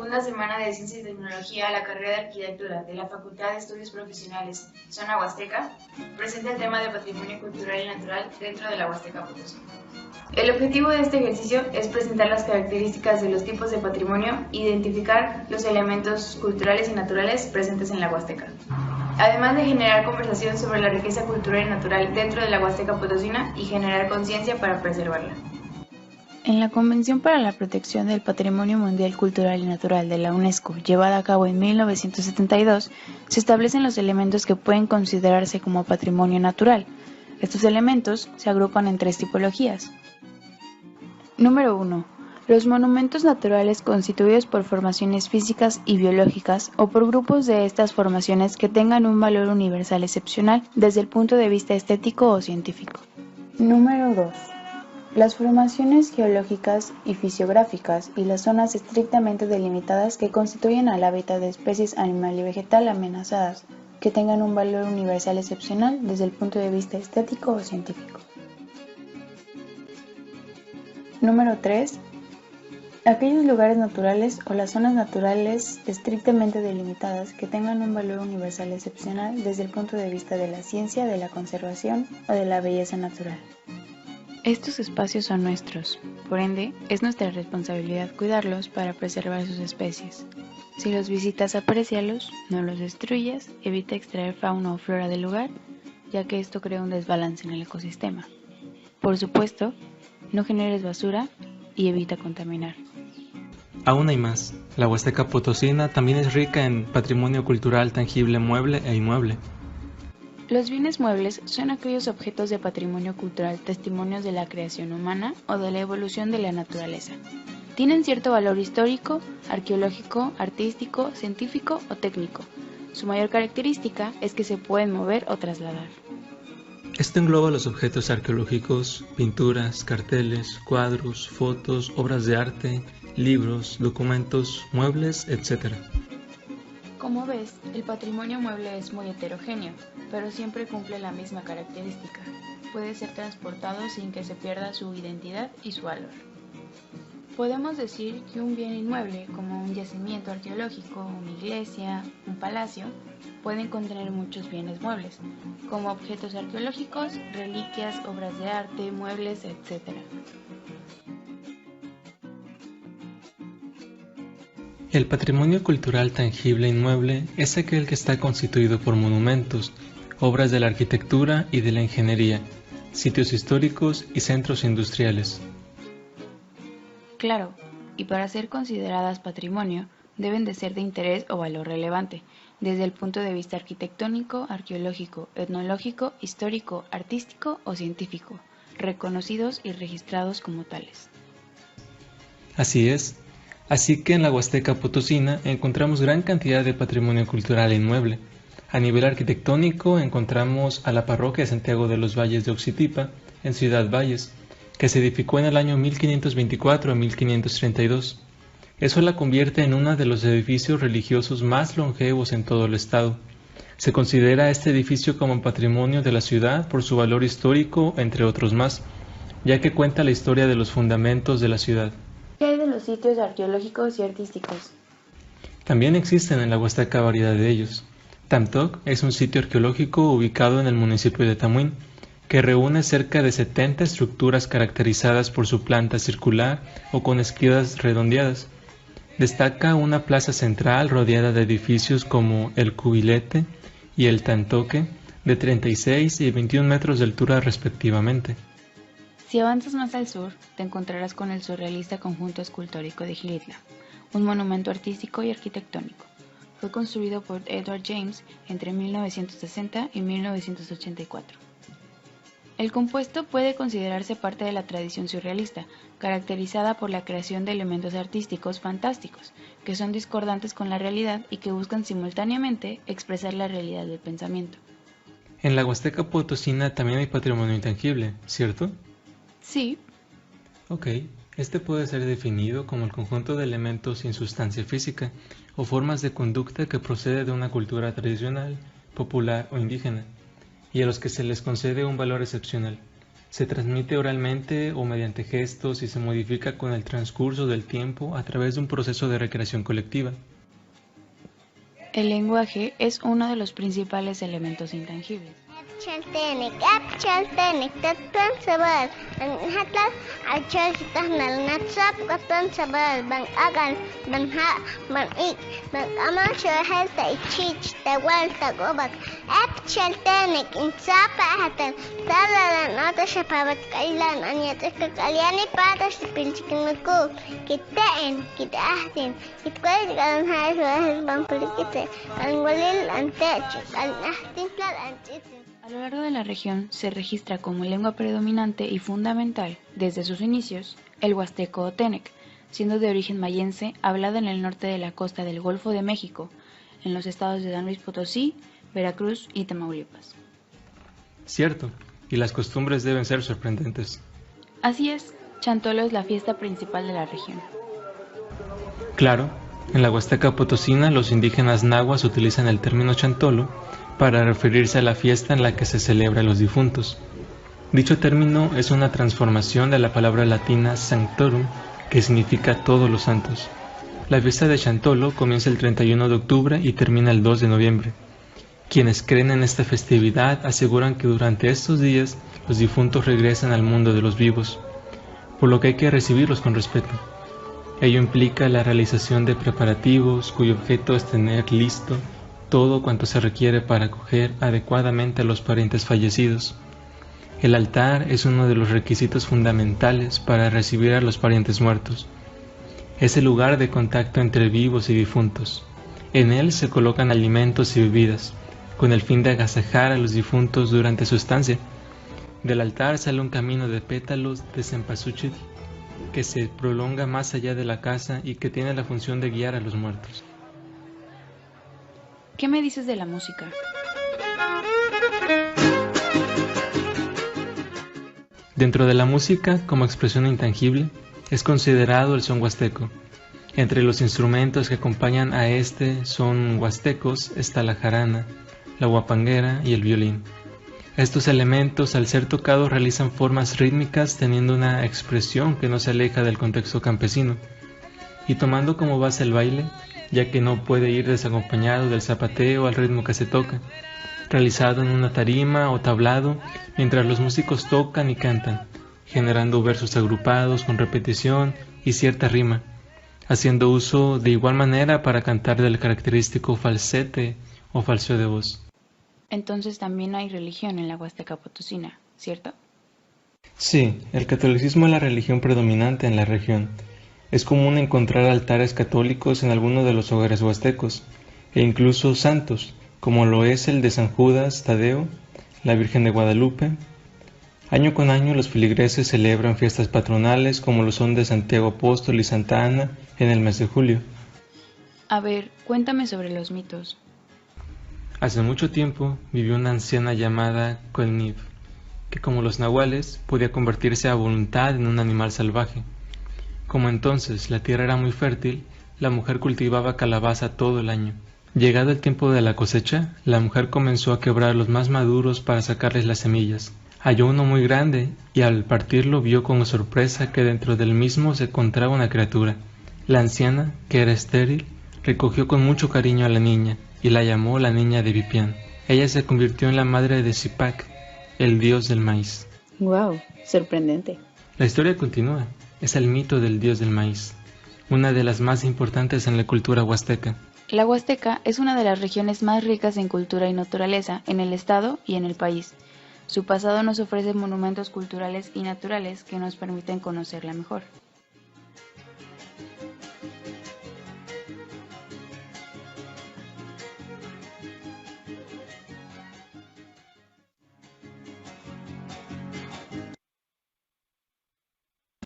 segunda semana de Ciencia y Tecnología, la carrera de Arquitectura de la Facultad de Estudios Profesionales, Zona Huasteca, presenta el tema de patrimonio cultural y natural dentro de la Huasteca Potosí. El objetivo de este ejercicio es presentar las características de los tipos de patrimonio e identificar los elementos culturales y naturales presentes en la Huasteca, además de generar conversación sobre la riqueza cultural y natural dentro de la Huasteca Potosina y generar conciencia para preservarla. En la Convención para la Protección del Patrimonio Mundial Cultural y Natural de la UNESCO, llevada a cabo en 1972, se establecen los elementos que pueden considerarse como patrimonio natural. Estos elementos se agrupan en tres tipologías. Número 1. Los monumentos naturales constituidos por formaciones físicas y biológicas o por grupos de estas formaciones que tengan un valor universal excepcional desde el punto de vista estético o científico. Número 2. Las formaciones geológicas y fisiográficas y las zonas estrictamente delimitadas que constituyen al hábitat de especies animal y vegetal amenazadas, que tengan un valor universal excepcional desde el punto de vista estético o científico. Número 3. Aquellos lugares naturales o las zonas naturales estrictamente delimitadas que tengan un valor universal excepcional desde el punto de vista de la ciencia, de la conservación o de la belleza natural. Estos espacios son nuestros, por ende, es nuestra responsabilidad cuidarlos para preservar sus especies. Si los visitas, aprécialos, no los destruyas, evita extraer fauna o flora del lugar, ya que esto crea un desbalance en el ecosistema. Por supuesto, no generes basura y evita contaminar. Aún hay más. La Huasteca Potosina también es rica en patrimonio cultural tangible mueble e inmueble. Los bienes muebles son aquellos objetos de patrimonio cultural, testimonios de la creación humana o de la evolución de la naturaleza. Tienen cierto valor histórico, arqueológico, artístico, científico o técnico. Su mayor característica es que se pueden mover o trasladar. Esto engloba los objetos arqueológicos, pinturas, carteles, cuadros, fotos, obras de arte, libros, documentos, muebles, etc. Como ves, el patrimonio mueble es muy heterogéneo, pero siempre cumple la misma característica. Puede ser transportado sin que se pierda su identidad y su valor. Podemos decir que un bien inmueble, como un yacimiento arqueológico, una iglesia, un palacio, pueden contener muchos bienes muebles, como objetos arqueológicos, reliquias, obras de arte, muebles, etc. El patrimonio cultural tangible inmueble es aquel que está constituido por monumentos, obras de la arquitectura y de la ingeniería, sitios históricos y centros industriales. Claro, y para ser consideradas patrimonio, deben de ser de interés o valor relevante, desde el punto de vista arquitectónico, arqueológico, etnológico, histórico, artístico o científico, reconocidos y registrados como tales. Así es. Así que en la Huasteca Potosina encontramos gran cantidad de patrimonio cultural inmueble. A nivel arquitectónico encontramos a la parroquia de Santiago de los Valles de Oxitipa, en Ciudad Valles, que se edificó en el año 1524 a 1532. Eso la convierte en uno de los edificios religiosos más longevos en todo el estado. Se considera este edificio como patrimonio de la ciudad por su valor histórico, entre otros más, ya que cuenta la historia de los fundamentos de la ciudad. ¿Qué hay de los sitios arqueológicos y artísticos? También existen en la Huasteca variedad de ellos. Tamtoc es un sitio arqueológico ubicado en el municipio de Tamuín, que reúne cerca de 70 estructuras caracterizadas por su planta circular o con esquinas redondeadas. Destaca una plaza central rodeada de edificios como el Cubilete y el Tantoque, de 36 y 21 metros de altura respectivamente. Si avanzas más al sur, te encontrarás con el surrealista conjunto escultórico de Xilitla, un monumento artístico y arquitectónico. Fue construido por Edward James entre 1960 y 1984. El compuesto puede considerarse parte de la tradición surrealista, caracterizada por la creación de elementos artísticos fantásticos, que son discordantes con la realidad y que buscan simultáneamente expresar la realidad del pensamiento. En la Huasteca Potosina también hay patrimonio intangible, ¿cierto? Sí. Ok, este puede ser definido como el conjunto de elementos sin sustancia física o formas de conducta que procede de una cultura tradicional, popular o indígena, y a los que se les concede un valor excepcional. Se transmite oralmente o mediante gestos y se modifica con el transcurso del tiempo a través de un proceso de recreación colectiva. El lenguaje es uno de los principales elementos intangibles. A lo largo de la región se registra como lengua predominante y fundamental, desde sus inicios, el huasteco o tenec, siendo de origen mayense, hablado en el norte de la costa del Golfo de México, en los estados de San Luis Potosí, Veracruz y Tamaulipas. Cierto, y las costumbres deben ser sorprendentes. Así es, Chantolo es la fiesta principal de la región. Claro, en la Huasteca Potosina los indígenas nahuas utilizan el término chantolo para referirse a la fiesta en la que se celebra a los difuntos. Dicho término es una transformación de la palabra latina sanctorum, que significa todos los santos. La fiesta de Chantolo comienza el 31 de octubre y termina el 2 de noviembre. Quienes creen en esta festividad aseguran que durante estos días los difuntos regresan al mundo de los vivos, por lo que hay que recibirlos con respeto. Ello implica la realización de preparativos cuyo objeto es tener listo todo cuanto se requiere para acoger adecuadamente a los parientes fallecidos. El altar es uno de los requisitos fundamentales para recibir a los parientes muertos. Es el lugar de contacto entre vivos y difuntos. En él se colocan alimentos y bebidas, con el fin de agasajar a los difuntos durante su estancia. Del altar sale un camino de pétalos de cempasúchil que se prolonga más allá de la casa y que tiene la función de guiar a los muertos. ¿Qué me dices de la música? Dentro de la música, como expresión intangible, es considerado el son huasteco. Entre los instrumentos que acompañan a este son huastecos está la jarana, la huapanguera y el violín. Estos elementos, al ser tocados, realizan formas rítmicas teniendo una expresión que no se aleja del contexto campesino, y tomando como base el baile, ya que no puede ir desacompañado del zapateo al ritmo que se toca, realizado en una tarima o tablado, mientras los músicos tocan y cantan, generando versos agrupados con repetición y cierta rima, haciendo uso de igual manera para cantar del característico falsete o falseo de voz. Entonces también hay religión en la Huasteca Potosina, ¿cierto? Sí, el catolicismo es la religión predominante en la región. Es común encontrar altares católicos en algunos de los hogares huastecos, e incluso santos, como lo es el de San Judas Tadeo, la Virgen de Guadalupe. Año con año los feligreses celebran fiestas patronales como lo son de Santiago Apóstol y Santa Ana en el mes de julio. A ver, cuéntame sobre los mitos. Hace mucho tiempo vivió una anciana llamada Colniv, que como los nahuales podía convertirse a voluntad en un animal salvaje. Como entonces la tierra era muy fértil, la mujer cultivaba calabaza todo el año. Llegado el tiempo de la cosecha, la mujer comenzó a quebrar los más maduros para sacarles las semillas. Halló uno muy grande y al partirlo vio con sorpresa que dentro del mismo se encontraba una criatura. La anciana, que era estéril, recogió con mucho cariño a la niña y la llamó la niña de Vipián. Ella se convirtió en la madre de Zipac, el dios del maíz. ¡Wow! Sorprendente. La historia continúa. Es el mito del dios del maíz, una de las más importantes en la cultura huasteca. La Huasteca es una de las regiones más ricas en cultura y naturaleza en el estado y en el país. Su pasado nos ofrece monumentos culturales y naturales que nos permiten conocerla mejor.